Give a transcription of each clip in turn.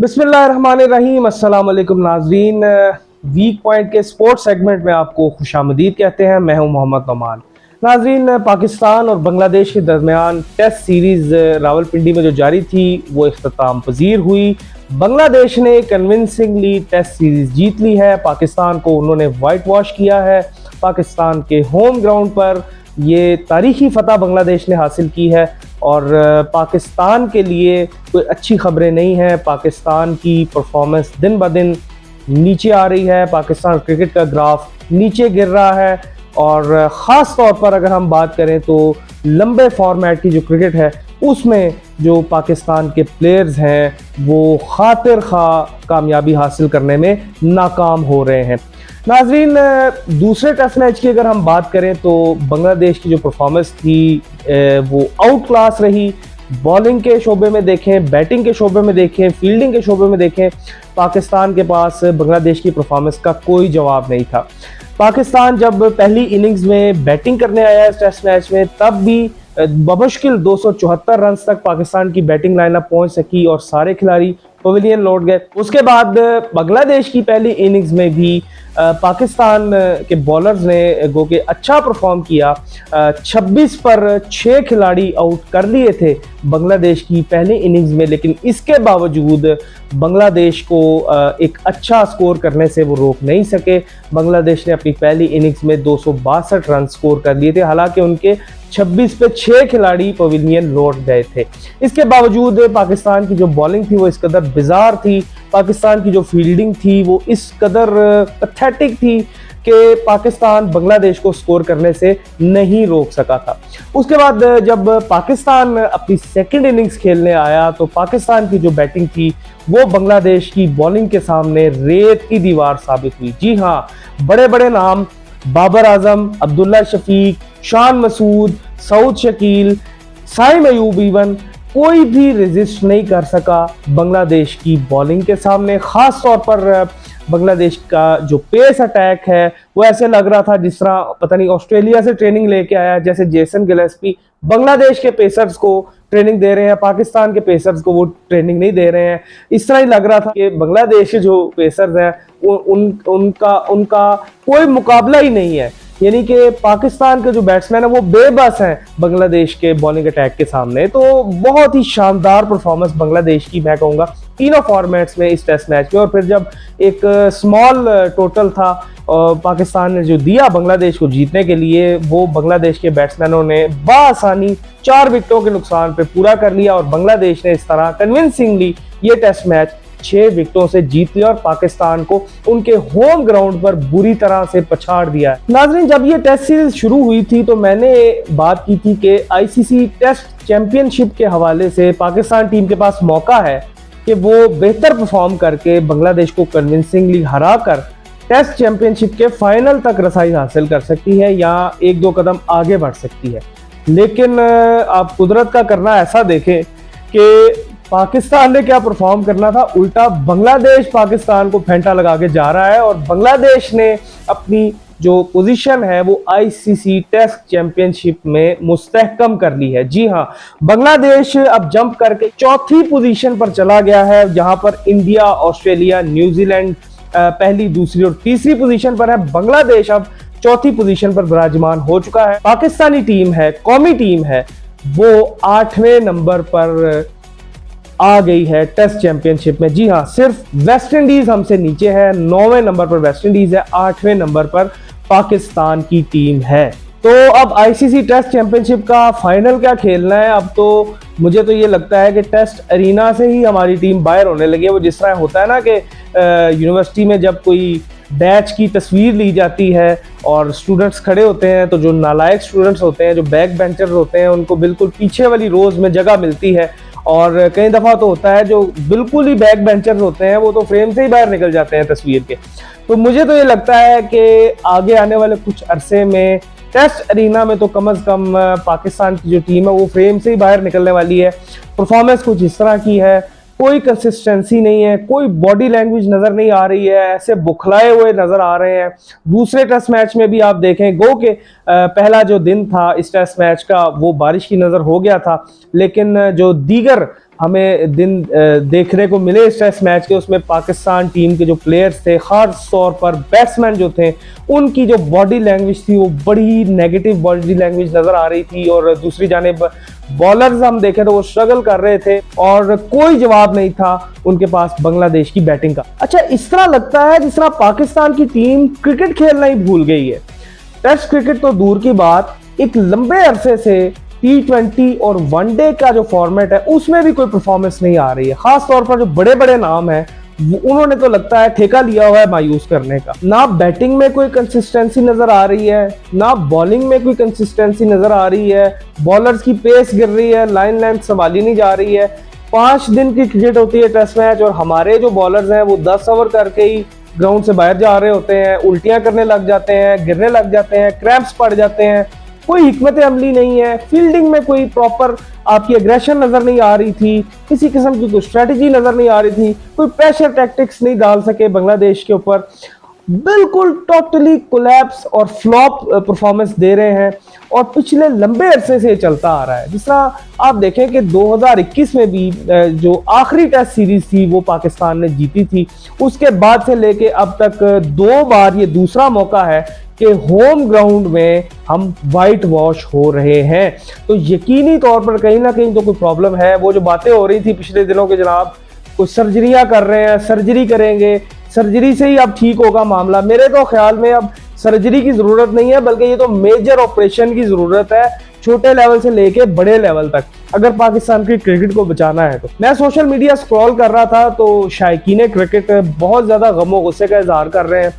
बिस्मिल्लाहिर्रहमानिर्रहीम। अस्सलाम वालेकुम नाजरीन। वीक पॉइंट के स्पोर्ट्स सेगमेंट में आपको खुशामदीद कहते हैं। मैं हूं मोहम्मद नोमान। नाजरीन, पाकिस्तान और बांग्लादेश के दरमियान टेस्ट सीरीज़ रावलपिंडी में जो जारी थी वो इख्तिताम पजीर हुई। बांग्लादेश ने कन्विंसिंगली टेस्ट सीरीज़ जीत ली है। पाकिस्तान को उन्होंने वाइट वॉश किया है। पाकिस्तान के होम ग्राउंड पर ये तारीखी फतह बांग्लादेश ने हासिल की है और पाकिस्तान के लिए कोई अच्छी खबरें नहीं हैं। पाकिस्तान की परफॉर्मेंस दिन ब दिन नीचे आ रही है। पाकिस्तान क्रिकेट का ग्राफ नीचे गिर रहा है और ख़ास तौर पर अगर हम बात करें तो लंबे फॉर्मेट की जो क्रिकेट है उसमें जो पाकिस्तान के प्लेयर्स हैं वो खातिर खा कामयाबी हासिल करने में नाकाम हो रहे हैं। नाजरीन, दूसरे टेस्ट मैच की अगर हम बात करें तो बांग्लादेश की जो परफॉर्मेंस थी वो आउट क्लास रही। बॉलिंग के शोबे में देखें, बैटिंग के शोबे में देखें, फील्डिंग के शोबे में देखें, पाकिस्तान के पास बांग्लादेश की परफॉर्मेंस का कोई जवाब नहीं था। पाकिस्तान जब पहली इनिंग्स में बैटिंग करने आया इस टेस्ट मैच में तब भी बमुश्किल 274 रन तक पाकिस्तान की बैटिंग लाइनअप पहुंच सकी और सारे खिलाड़ी पवेलियन लौट गए। उसके बाद बांग्लादेश की पहली इनिंग्स में भी पाकिस्तान के बॉलर्स ने गो के अच्छा परफॉर्म किया। 26 पर 6 खिलाड़ी आउट कर लिए थे बांग्लादेश की पहली इनिंग्स में, लेकिन इसके बावजूद बांग्लादेश को एक अच्छा स्कोर करने से वो रोक नहीं सके। बांग्लादेश ने अपनी पहली इनिंग्स में 262 रन स्कोर कर लिए थे, हालांकि उनके 26 पे 6 खिलाड़ी पवेलियन लौट गए थे। इसके बावजूद पाकिस्तान की जो बॉलिंग थी वो इस कदर बिजार थी, पाकिस्तान की जो फील्डिंग थी वो इस कदर पैथेटिक थी कि पाकिस्तान बांग्लादेश को स्कोर करने से नहीं रोक सका था। उसके बाद जब पाकिस्तान अपनी सेकंड इनिंग्स खेलने आया तो पाकिस्तान की जो बैटिंग थी वो बांग्लादेश की बॉलिंग के सामने रेत की दीवार साबित हुई। जी हाँ, बड़े बड़े नाम बाबर आजम, अब्दुल्ला शफीक, शान मसूद, सऊद शकील, साइम अयूब, इवन कोई भी रेजिस्ट नहीं कर सका बांग्लादेश की बॉलिंग के सामने। खास तौर पर बांग्लादेश का जो पेस अटैक है वो ऐसे लग रहा था जिस तरह पता नहीं ऑस्ट्रेलिया से ट्रेनिंग लेके आया, जैसे जेसन गिलेस्पी बांग्लादेश के पेसर्स को ट्रेनिंग दे रहे हैं, पाकिस्तान के पेसर्स को वो ट्रेनिंग नहीं दे रहे हैं। इस तरह ही लग रहा था कि बांग्लादेश के जो पेसर्स हैं उनका कोई मुकाबला ही नहीं है, यानी कि पाकिस्तान के जो बैट्समैन है वो बेबस हैं बांग्लादेश के बॉलिंग अटैक के सामने। तो बहुत ही शानदार परफॉर्मेंस बांग्लादेश की मैं कहूँगा तीनों फॉर्मेट्स में इस टेस्ट मैच में। और फिर जब एक स्मॉल टोटल था पाकिस्तान ने जो दिया बांग्लादेश को जीतने के लिए, वो बांग्लादेश के बैट्समैनों ने बासानी 4 विकेटों के नुकसान पे पूरा कर लिया और बांग्लादेश ने इस तरह कन्विंसिंगली ये टेस्ट मैच 6 विकेटों से जीत लिया और पाकिस्तान को उनके होम ग्राउंड पर बुरी तरह से पछाड़ दिया। नाज़रीन, जब ये टेस्ट सीरीज शुरू हुई थी तो मैंने बात की थी कि आईसीसी टेस्ट चैंपियनशिप के हवाले से पाकिस्तान टीम के पास मौका है कि वो बेहतर परफॉर्म करके बांग्लादेश को कन्विंसिंगली हराकर टेस्ट चैंपियनशिप के फाइनल तक रसाई हासिल कर सकती है या 1-2 कदम आगे बढ़ सकती है। लेकिन आप कुदरत का करना ऐसा देखें कि पाकिस्तान ने क्या परफॉर्म करना था, उल्टा बांग्लादेश पाकिस्तान को फेंटा लगा के जा रहा है और बांग्लादेश ने अपनी जो पोजीशन है वो आईसीसी टेस्ट चैंपियनशिप में मुस्तहकम कर ली है। जी हाँ, बांग्लादेश अब जंप करके चौथी पोजीशन पर चला गया है, जहां पर इंडिया, ऑस्ट्रेलिया, न्यूजीलैंड पहली, दूसरी और तीसरी पोजीशन पर है। बांग्लादेश अब चौथी पोजीशन पर विराजमान हो चुका है। पाकिस्तानी टीम है, कौमी टीम है, वो 8वें नंबर पर आ गई है टेस्ट चैंपियनशिप में। जी हाँ, सिर्फ वेस्ट इंडीज हमसे नीचे है, 9वें नंबर पर वेस्ट इंडीज है, 8वें नंबर पर पाकिस्तान की टीम है। तो अब आईसीसी टेस्ट चैंपियनशिप का फाइनल क्या खेलना है, अब तो मुझे तो ये लगता है कि टेस्ट अरीना से ही हमारी टीम बाहर होने लगी है। वो जिस तरह होता है ना कि यूनिवर्सिटी में जब कोई बैच की तस्वीर ली जाती है और स्टूडेंट्स खड़े होते हैं तो जो नालायक स्टूडेंट्स होते हैं, जो बैक बेंचर्स होते हैं, उनको बिल्कुल पीछे वाली रोज में जगह मिलती है और कई दफ़ा तो होता है जो बिल्कुल ही बैक बेंचर्स होते हैं वो तो फ्रेम से ही बाहर निकल जाते हैं तस्वीर के। तो मुझे तो ये लगता है कि आगे आने वाले कुछ अरसे में टेस्ट अरीना में तो कम अज़ कम पाकिस्तान की जो टीम है वो फ्रेम से ही बाहर निकलने वाली है। परफॉर्मेंस कुछ इस तरह की है, कोई कंसिस्टेंसी नहीं है, कोई बॉडी लैंग्वेज नज़र नहीं आ रही है, ऐसे बुखलाए हुए नज़र आ रहे हैं। दूसरे टेस्ट मैच में भी आप देखें, गो के पहला जो दिन था इस टेस्ट मैच का वो बारिश की नज़र हो गया था, लेकिन जो दीगर हमें दिन देखने को मिले इस टेस्ट मैच के, उसमें पाकिस्तान टीम के जो प्लेयर्स थे, खास तौर पर बैट्समैन जो थे, उनकी जो बॉडी लैंग्वेज थी वो बड़ी नेगेटिव बॉडी लैंग्वेज नजर आ रही थी। और दूसरी जानिब बॉलर्स हम देखें तो वो स्ट्रगल कर रहे थे और कोई जवाब नहीं था उनके पास बांग्लादेश की बैटिंग का। अच्छा, इस तरह लगता है जिस तरह पाकिस्तान की टीम क्रिकेट खेलना ही भूल गई है। टेस्ट क्रिकेट तो दूर की बात, एक लंबे अरसे से T20 और वनडे का जो फॉर्मेट है उसमें भी कोई परफॉर्मेंस नहीं आ रही है। खास तौर पर जो बड़े बड़े नाम हैं उन्होंने तो लगता है ठेका लिया हुआ है मायूस करने का। ना बैटिंग में कोई कंसिस्टेंसी नजर आ रही है, ना बॉलिंग में कोई कंसिस्टेंसी नजर आ रही है। बॉलर्स की पेस गिर रही है, लाइन लेंथ संभाली नहीं जा रही है। 5 दिन की क्रिकेट होती है टेस्ट मैच, और हमारे जो बॉलर्स हैं वो 10 ओवर करके ही ग्राउंड से बाहर जा रहे होते हैं, उल्टियां करने लग जाते हैं, गिरने लग जाते हैं, क्रैम्प्स पड़ जाते हैं। कोई हिकमत अमली नहीं है, फील्डिंग में कोई प्रॉपर आपकी एग्रेशन नजर नहीं आ रही थी, किसी किस्म की कोई स्ट्रेटजी नजर नहीं आ रही थी, कोई प्रेशर टैक्टिक्स नहीं डाल सके बांग्लादेश के ऊपर। बिल्कुल टोटली कोलैप्स और फ्लॉप परफॉर्मेंस दे रहे हैं, और पिछले लंबे अरसे से चलता आ रहा है। जिस तरह आप देखें कि 2021 में भी जो आखिरी टेस्ट सीरीज थी वो पाकिस्तान ने जीती थी, उसके बाद से लेके अब तक 2 बार ये दूसरा मौका है कि होम ग्राउंड में हम वाइट वॉश हो रहे हैं। तो यकीनी तौर पर कहीं ना कहीं तो कोई प्रॉब्लम है। वो जो बातें हो रही थी पिछले दिनों के, जनाब कुछ सर्जरियां कर रहे हैं, सर्जरी करेंगे, सर्जरी से ही अब ठीक होगा मामला। मेरे तो ख्याल में अब सर्जरी की जरूरत नहीं है, बल्कि ये तो मेजर ऑपरेशन की जरूरत है, छोटे लेवल से लेके बड़े लेवल तक, अगर पाकिस्तान की क्रिकेट को बचाना है तो। मैं सोशल मीडिया स्क्रॉल कर रहा था तो शायकीन क्रिकेट बहुत ज्यादा गमो गुस्से का इजहार कर रहे हैं।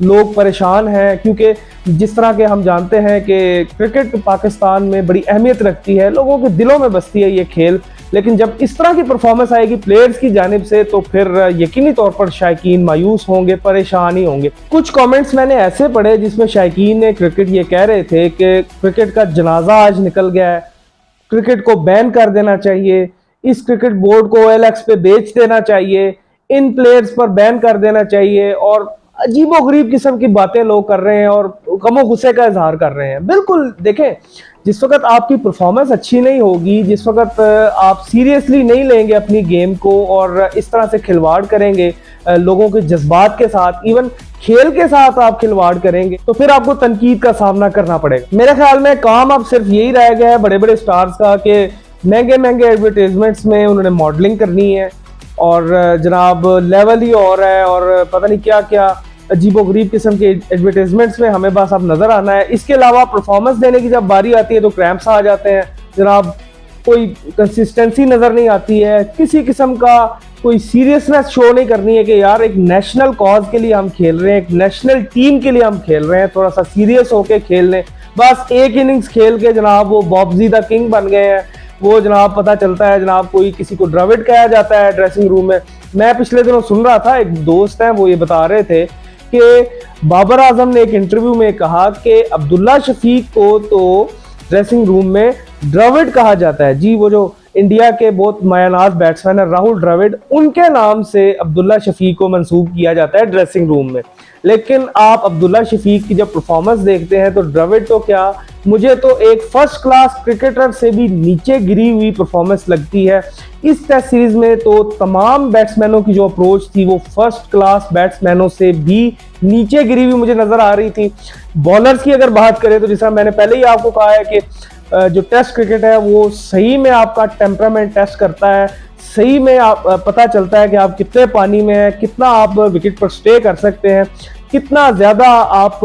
लोग परेशान हैं क्योंकि जिस तरह के हम जानते हैं कि क्रिकेट पाकिस्तान में बड़ी अहमियत रखती है, लोगों के दिलों में बसती है ये खेल, लेकिन जब इस तरह की परफॉर्मेंस आएगी प्लेयर्स की जानिब से तो फिर यकीनी तौर पर शायकीन मायूस होंगे, परेशान ही होंगे। कुछ कमेंट्स मैंने ऐसे पढ़े जिसमें शायकीन ने क्रिकेट ये कह रहे थे कि क्रिकेट का जनाजा आज निकल गया है, क्रिकेट को बैन कर देना चाहिए, इस क्रिकेट बोर्ड को OLX पे बेच देना चाहिए, इन प्लेयर्स पर बैन कर देना चाहिए, और अजीबो गरीब किस्म की बातें लोग कर रहे हैं और गमो गुस्से का इजहार कर रहे हैं। बिल्कुल देखें, जिस वक्त आपकी परफॉर्मेंस अच्छी नहीं होगी, जिस वक्त आप सीरियसली नहीं लेंगे अपनी गेम को और इस तरह से खिलवाड़ करेंगे लोगों के जज्बात के साथ, इवन खेल के साथ आप खिलवाड़ करेंगे, तो फिर आपको तनकीद का सामना करना पड़ेगा। मेरे ख्याल में काम अब सिर्फ यही रह गया है बड़े बड़े स्टार्स का कि महंगे महंगे एडवर्टाइजमेंट्स में उन्होंने मॉडलिंग करनी है, और जनाब लेवल ही और है, और पता नहीं क्या क्या अजीबो गरीब किस्म के एडवर्टाइजमेंट्स में हमें बस अब नजर आना है। इसके अलावा परफॉर्मेंस देने की जब बारी आती है तो क्रैम्प्स आ जाते हैं जनाब, कोई कंसिस्टेंसी नजर नहीं आती है, किसी किस्म का कोई सीरियसनेस शो नहीं करनी है कि यार एक नेशनल कॉज के लिए हम खेल रहे हैं, एक नेशनल टीम के लिए हम खेल रहे हैं, थोड़ा सा सीरियस होके खेल लें। बस एक इनिंग्स खेल के जनाब वो बॉब्जी द किंग बन गए हैं। वो जनाब पता चलता है जनाब कोई किसी को ड्राविड कहा जाता है ड्रेसिंग रूम में। मैं पिछले दिनों सुन रहा था, एक दोस्त हैं वो ये बता रहे थे कि बाबर आजम ने एक इंटरव्यू में कहा कि अब्दुल्ला शफीक को तो ड्रेसिंग रूम में ड्राविड कहा जाता है। जी, वो जो इंडिया के बहुत मायानाज बैट्समैन है राहुल द्रविड़, उनके नाम से अब्दुल्ला शफीक को मंसूब किया जाता है ड्रेसिंग रूम में। लेकिन आप अब्दुल्ला शफीक की जब परफॉर्मेंस देखते हैं तो द्रविड़ तो क्या, मुझे तो एक फर्स्ट क्लास क्रिकेटर से भी नीचे गिरी हुई परफॉर्मेंस लगती है। इस टेस्ट सीरीज में तो तमाम बैट्समैनों की जो अप्रोच थी वो फर्स्ट क्लास बैट्समैनों से भी नीचे गिरी हुई मुझे नजर आ रही थी। बॉलर्स की अगर बात करें तो जैसा मैंने पहले ही आपको कहा है कि जो टेस्ट क्रिकेट है वो सही में आपका टेम्परामेंट टेस्ट करता है, सही में आप पता चलता है कि आप कितने पानी में हैं, कितना आप विकेट पर स्टे कर सकते हैं, कितना ज़्यादा आप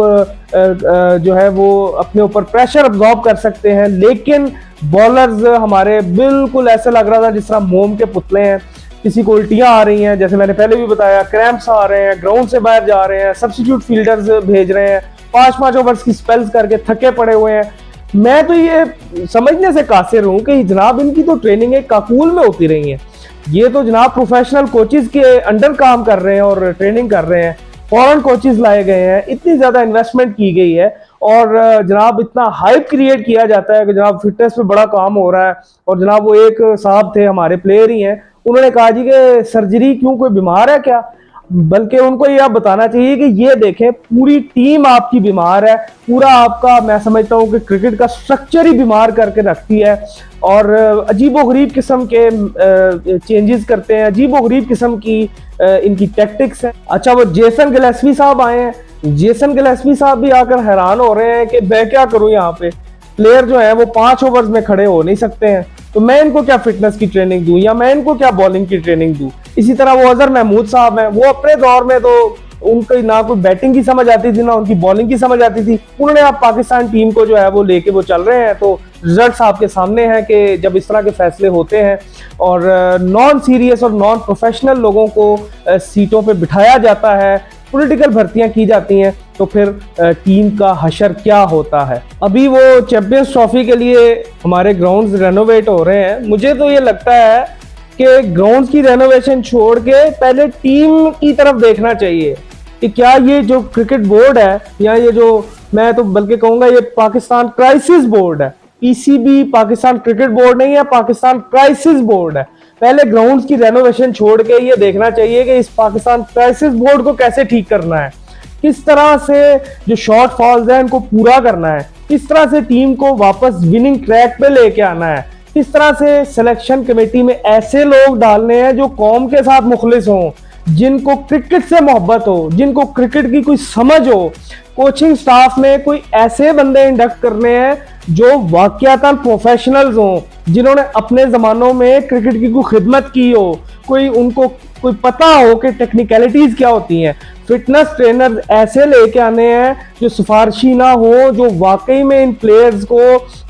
जो है वो अपने ऊपर प्रेशर अब्जॉर्ब कर सकते हैं। लेकिन बॉलर्स हमारे बिल्कुल ऐसा लग रहा था जिस तरह मोम के पुतले हैं, किसी को उल्टियाँ आ रही हैं, जैसे मैंने पहले भी बताया, क्रैम्प्स आ रहे हैं, ग्राउंड से बाहर जा रहे हैं, सब्स्टिट्यूट फील्डर्स भेज रहे हैं, 5-5 ओवर्स की स्पेल्स करके थके पड़े हुए हैं। मैं तो ये समझने से कासिर हूँ कि जनाब इनकी तो ट्रेनिंग एक काकूल में होती रही है, ये तो जनाब प्रोफेशनल कोचेस के अंडर काम कर रहे हैं और ट्रेनिंग कर रहे हैं, फॉरेन कोचेस लाए गए हैं, इतनी ज्यादा इन्वेस्टमेंट की गई है और जनाब इतना हाइप क्रिएट किया जाता है कि जनाब फिटनेस पे बड़ा काम हो रहा है। और जनाब वो एक साहब थे हमारे प्लेयर ही हैं, उन्होंने कहा जी कि सर्जरी क्यों, कोई बीमार है क्या? बल्कि उनको ये आप बताना चाहिए कि ये देखें पूरी टीम आपकी बीमार है, पूरा आपका मैं समझता हूँ कि क्रिकेट का स्ट्रक्चर ही बीमार करके रखती है और अजीबोगरीब किस्म के चेंजेस करते हैं, अजीबोगरीब किस्म की इनकी टैक्टिक्स है। अच्छा, वो जेसन गिलेस्पी साहब आए हैं, जेसन गिलेस्पी साहब भी आकर हैरान हो रहे हैं कि मैं क्या करूं, यहाँ पे प्लेयर जो है वो 5 ओवर्स में खड़े हो नहीं सकते हैं, तो मैं इनको क्या फिटनेस की ट्रेनिंग दूं या मैं इनको क्या बॉलिंग की ट्रेनिंग दूं। इसी तरह वो अजहर महमूद साहब हैं, वो अपने दौर में तो उनको ना कोई बैटिंग की समझ आती थी ना उनकी बॉलिंग की समझ आती थी, उन्होंने आप पाकिस्तान टीम को जो है वो लेके वो चल रहे हैं। तो रिजल्ट्स आपके सामने हैं कि जब इस तरह के फैसले होते हैं और नॉन सीरियस और नॉन प्रोफेशनल लोगों को सीटों पे बिठाया जाता है, पॉलिटिकल भर्तियां की जाती हैं, तो फिर टीम का हशर क्या होता है। अभी वो चैंपियंस ट्रॉफी के लिए हमारे ग्राउंड्स रेनोवेट हो रहे हैं, मुझे तो ये लगता है कि ग्राउंड्स की रेनोवेशन छोड़ के पहले टीम की तरफ देखना चाहिए कि क्या ये जो क्रिकेट बोर्ड है या ये जो मैं तो बल्कि कहूंगा ये पाकिस्तान क्राइसिस बोर्ड है, पीसीबी पाकिस्तान क्रिकेट बोर्ड नहीं है, पाकिस्तान क्राइसिस बोर्ड है। पहले ग्राउंड्स की रेनोवेशन छोड़ के ये देखना चाहिए कि इस पाकिस्तान क्राइसिस बोर्ड को कैसे ठीक करना है, किस तरह से जो शॉर्ट फॉल्स है इनको पूरा करना है, किस तरह से टीम को वापस विनिंग ट्रैक पे लेके आना है, किस तरह से सिलेक्शन कमेटी में ऐसे लोग डालने हैं जो कौम के साथ मुखलिस हों, जिनको क्रिकेट से मोहब्बत हो, जिनको क्रिकेट की कोई समझ हो। कोचिंग स्टाफ में कोई ऐसे बंदे इंडक्ट करने हैं जो वाकयातन प्रोफेशनल्स हों, जिन्होंने अपने ज़मानों में क्रिकेट की कोई खिदमत की हो, कोई उनको कोई पता हो कि टेक्निकलिटीज़ क्या होती हैं। फिटनेस ट्रेनर ऐसे लेके आने हैं जो सिफारशी ना हो, जो वाकई में इन प्लेयर्स को,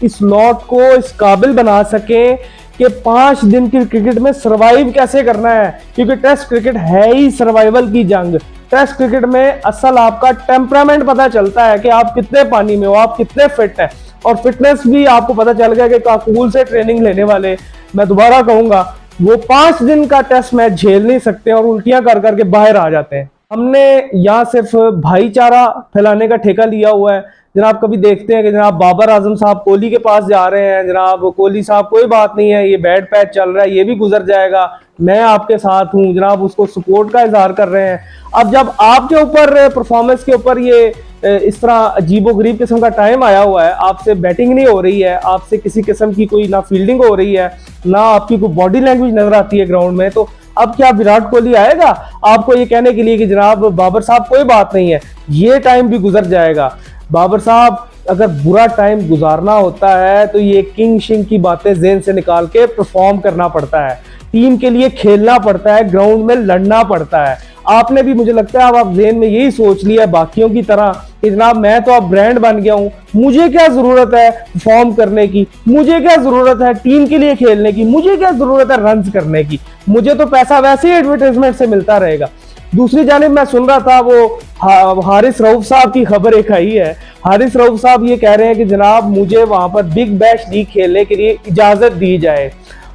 इस लॉट को इस काबिल बना सकें कि 5 दिन की क्रिकेट में सरवाइव कैसे करना है, क्योंकि टेस्ट क्रिकेट है ही सर्वाइवल की जंग। टेस्ट क्रिकेट में असल आपका टेम्परामेंट पता चलता है कि आप कितने पानी में हो, आप कितने फिट हैं, और फिटनेस भी आपको पता चल गया कि काकूल से ट्रेनिंग लेने वाले, मैं दोबारा कहूंगा, वो 5 दिन का टेस्ट मैच झेल नहीं सकते और उल्टियां कर करके बाहर आ जाते हैं। हमने यहाँ सिर्फ भाईचारा फैलाने का ठेका लिया हुआ है। जनाब कभी देखते हैं कि जनाब बाबर आजम साहब कोहली के पास जा रहे हैं, जनाब कोहली साहब कोई बात नहीं है, ये बैड पैच चल रहा है, ये भी गुजर जाएगा, मैं आपके साथ हूँ, जनाब उसको सपोर्ट का इजहार कर रहे हैं। अब जब आपके ऊपर परफॉर्मेंस के ऊपर ये इस तरह अजीबोगरीब किस्म का टाइम आया हुआ है, आपसे बैटिंग नहीं हो रही है, आपसे किसी किस्म की कोई ना फील्डिंग हो रही है, ना आपकी कोई बॉडी लैंग्वेज नजर आती है ग्राउंड में, तो अब क्या विराट कोहली आएगा आपको ये कहने के लिए कि जनाब बाबर साहब कोई बात नहीं है, ये टाइम भी गुजर जाएगा। बाबर साहब अगर बुरा टाइम गुजारना होता है तो ये किंग शिंग की बातें जेहन से निकाल के परफॉर्म करना पड़ता है, टीम के लिए खेलना पड़ता है, ग्राउंड में लड़ना पड़ता है। आपने भी मुझे लगता है अब आप जेहन में यही सोच लिया बाकियों की तरह कि जनाब मैं तो अब ब्रांड बन गया हूं, मुझे क्या जरूरत है परफॉर्म करने की, मुझे क्या जरूरत है टीम के लिए खेलने की, मुझे क्या जरूरत है रन्स करने की, मुझे तो पैसा वैसे ही एडवर्टाइजमेंट से मिलता रहेगा। दूसरी जानिब मैं सुन रहा था वो हारिस रऊफ साहब की खबर एक आई है, हारिस रऊफ साहब ये कह रहे हैं कि जनाब मुझे वहां पर बिग बैश लीग खेलने के लिए इजाजत दी जाए।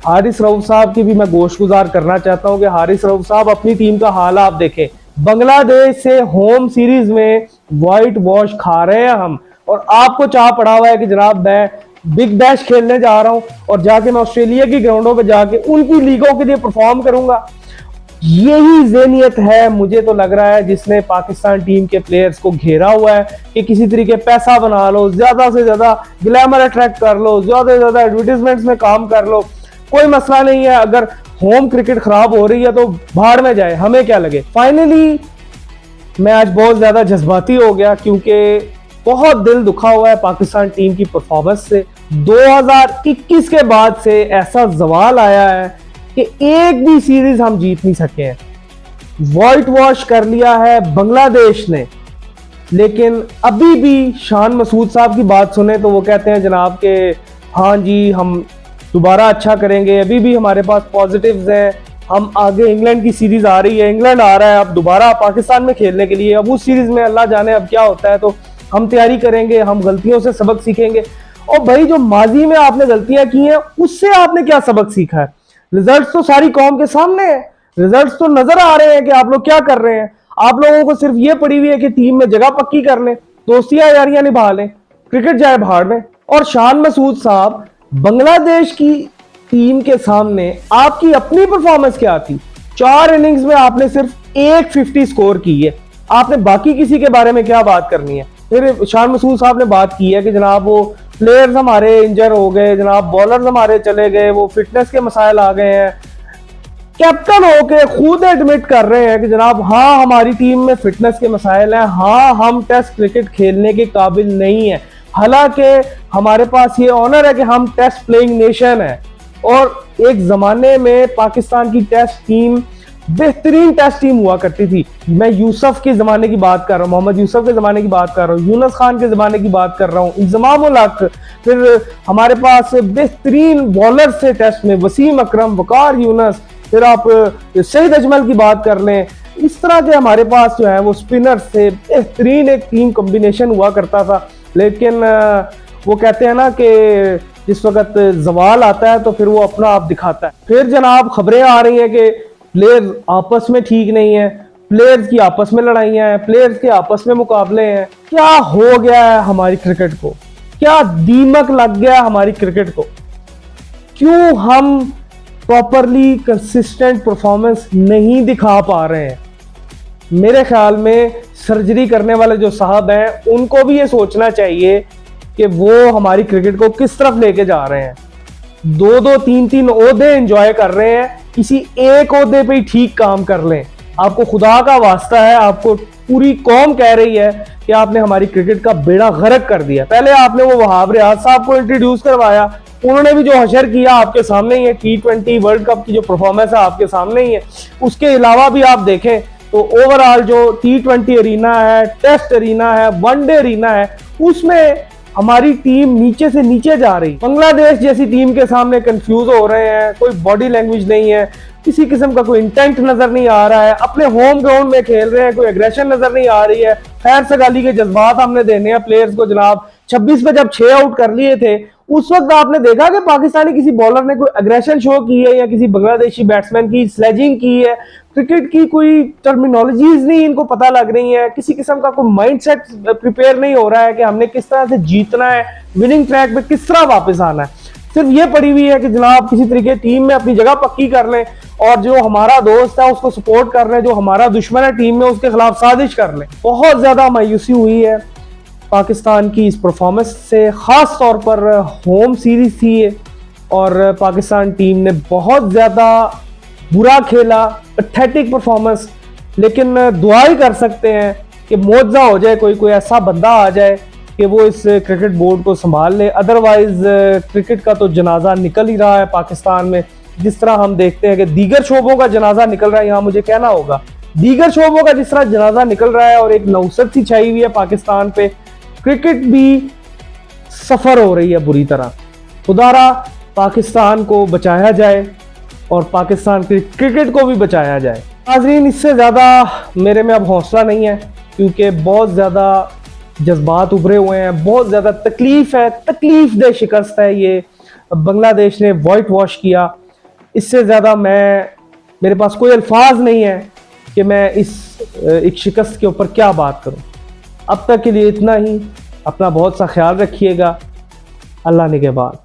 हारिस रऊफ साहब की भी मैं गोशगुजार करना चाहता हूं कि हारिस रऊफ साहब अपनी टीम का हाल आप देखें, बांग्लादेश से होम सीरीज में व्हाइट वॉश खा रहे हैं हम, और आपको चाह पड़ा हुआ है कि जनाब मैं बिग बैश खेलने जा रहा हूं और जाके मैं ऑस्ट्रेलिया की ग्राउंडों पे जाके उनकी लीगों के लिए परफॉर्म करूंगा। यही ज़हनियत है मुझे तो लग रहा है जिसने पाकिस्तान टीम के प्लेयर्स को घेरा हुआ है कि किसी तरीके पैसा बना लो, ज्यादा से ज्यादा ग्लैमर अट्रैक्ट कर लो, ज्यादा से ज्यादा एडवर्टीजमेंट्स में काम कर लो, कोई मसला नहीं है, अगर होम क्रिकेट खराब हो रही है तो भाड़ में जाए, हमें क्या लगे। फाइनली मैं आज बहुत ज्यादा जज्बाती हो गया क्योंकि बहुत दिल दुखा हुआ है पाकिस्तान टीम की परफॉर्मेंस से। 2021 के बाद से ऐसा सवाल आया है कि एक भी सीरीज हम जीत नहीं सके हैं, व्हाइट वॉश कर लिया है बांग्लादेश ने। लेकिन अभी भी शान मसूद साहब की बात सुने तो वो कहते हैं जनाब के हाँ जी हम दोबारा अच्छा करेंगे, अभी भी हमारे पास पॉजिटिव्स हैं, हम आगे इंग्लैंड की सीरीज आ रही है, इंग्लैंड आ रहा है अब दोबारा पाकिस्तान में खेलने के लिए, अब उस सीरीज में अल्लाह जाने अब क्या होता है, तो हम तैयारी करेंगे, हम गलतियों से सबक सीखेंगे। और भाई जो माजी में आपने गलतियां की हैं उससे आपने क्या सबक सीखा है? रिजल्ट्स तो सारी कौम के सामने है, रिजल्ट्स तो नजर आ रहे हैं कि आप लोग क्या कर रहे हैं। आप लोगों को सिर्फ ये पड़ी हुई है कि टीम में जगह पक्की कर लें, दोस्तियां यारियां निभा लें, क्रिकेट जाए भाड़ में। और शान मसूद साहब बांग्लादेश की टीम के सामने आपकी अपनी परफॉर्मेंस क्या थी? 4 इनिंग्स में आपने सिर्फ एक 50 स्कोर की है, आपने बाकी किसी के बारे में क्या बात करनी है। फिर शान मसूद साहब ने बात की है कि जनाब वो प्लेयर्स हमारे इंजर हो गए, जनाब बॉलर्स हमारे चले गए, वो फिटनेस के मसाइल आ गए हैं। कैप्टन होके खुद एडमिट कर रहे हैं कि जनाब हाँ हमारी टीम में फिटनेस के मसाइल हैं, हाँ हम टेस्ट क्रिकेट खेलने के काबिल नहीं है। हालांकि हमारे पास ये ऑनर है कि हम टेस्ट प्लेइंग नेशन है, और एक जमाने में पाकिस्तान की टेस्ट टीम बेहतरीन टेस्ट टीम हुआ करती थी। मैं यूसुफ के जमाने की बात कर रहा हूँ, मोहम्मद यूसुफ के जमाने की बात कर रहा हूँ, यूनुस खान के जमाने की बात कर रहा हूँ, इंजमाम उल हक। फिर हमारे पास बेहतरीन बॉलर थे टेस्ट में, वसीम अकरम, वकार यूनुस। फिर आप शहीद अजमल की बात कर लें। इस तरह के हमारे पास जो है वो स्पिनर्स थे, बेहतरीन एक टीम कॉम्बिनेशन हुआ करता था। लेकिन वो कहते हैं ना कि जिस वक्त जवाल आता है तो फिर वो अपना आप दिखाता है। फिर जनाब खबरें आ रही हैं कि प्लेयर्स आपस में ठीक नहीं है, प्लेयर्स की आपस में लड़ाइयां हैं, प्लेयर्स के आपस में मुकाबले हैं। क्या हो गया है हमारी क्रिकेट को? क्या दीमक लग गया हमारी क्रिकेट को? क्यों हम प्रॉपरली कंसिस्टेंट परफॉर्मेंस नहीं दिखा पा रहे हैं? मेरे ख्याल में सर्जरी करने वाले जो साहब हैं उनको भी ये सोचना चाहिए कि वो हमारी क्रिकेट को किस तरफ लेके जा रहे हैं। 2-2 3-3 ओहदे एंजॉय कर रहे हैं, किसी एक ओहदे पे ही ठीक काम कर लें। आपको खुदा का वास्ता है, आपको पूरी कौम कह रही है कि आपने हमारी क्रिकेट का बेड़ा गर्क कर दिया। पहले आपने वो वहाब रियाज साहब को इंट्रोड्यूस करवाया, उन्होंने भी जो हशर किया आपके सामने ही है। T20 वर्ल्ड कप की जो परफॉर्मेंस है आपके सामने ही है। उसके अलावा भी आप देखें तो ओवरऑल जो T20 अरीना है, टेस्ट अरीना है, वनडे अरीना है, उसमें हमारी टीम नीचे से नीचे जा रही। बांग्लादेश जैसी टीम के सामने कंफ्यूज हो रहे हैं, कोई बॉडी लैंग्वेज नहीं है, किसी किस्म का कोई इंटेंट नजर नहीं आ रहा है, अपने होम ग्राउंड में खेल रहे हैं, कोई एग्रेशन नजर नहीं आ रही है। खैर सगाली के जज्बात हमने देने हैं प्लेयर्स को। जनाब 26 पे जब 6 आउट कर लिए थे उस वक्त आपने देखा कि पाकिस्तानी किसी बॉलर ने कोई अग्रेशन शो की है या किसी बांग्लादेशी बैट्समैन की स्लेजिंग की है? क्रिकेट की कोई टर्मिनोलॉजीज नहीं इनको पता लग रही है, किसी किस्म का कोई माइंडसेट प्रिपेयर नहीं हो रहा है कि हमने किस तरह से जीतना है, विनिंग ट्रैक पे किस तरह वापस आना है। सिर्फ ये पड़ी हुई है कि जनाब किसी तरीके टीम में अपनी जगह पक्की कर लें और जो हमारा दोस्त है उसको सपोर्ट कर लें, जो हमारा दुश्मन है टीम में उसके खिलाफ साजिश कर लें। बहुत ज्यादा मायूसी हुई है पाकिस्तान की इस परफॉर्मेंस से, ख़ास तौर पर होम सीरीज थी ये, और पाकिस्तान टीम ने बहुत ज़्यादा बुरा खेला, पैथेटिक परफॉर्मेंस। लेकिन दुआ ही कर सकते हैं कि मौजज़ा हो जाए, कोई ऐसा बंदा आ जाए कि वो इस क्रिकेट बोर्ड को संभाल ले। अदरवाइज़ क्रिकेट का तो जनाजा निकल ही रहा है पाकिस्तान में। जिस तरह हम देखते हैं कि दीगर शोबों का जनाजा निकल रहा है, यहाँ मुझे कहना होगा दीगर शोबों का जिस तरह जनाजा निकल रहा है और एक नौसत सी छाई हुई है पाकिस्तान पे, क्रिकेट भी सफर हो रही है बुरी तरह। खुदारा पाकिस्तान को बचाया जाए और पाकिस्तान की क्रिकेट को भी बचाया जाए। नाज़रीन, इससे ज़्यादा मेरे में अब हौसला नहीं है क्योंकि बहुत ज़्यादा जज्बात उभरे हुए हैं, बहुत ज़्यादा तकलीफ़ है, तकलीफ दह शिकस्त है ये। बांग्लादेश ने वाइट वॉश किया, इससे ज़्यादा मेरे पास कोई अल्फाज नहीं है कि मैं इस एक शिकस्त के ऊपर क्या बात करूं। अब तक के लिए इतना ही। अपना बहुत सा ख्याल रखिएगा। अल्लाह निगहबान।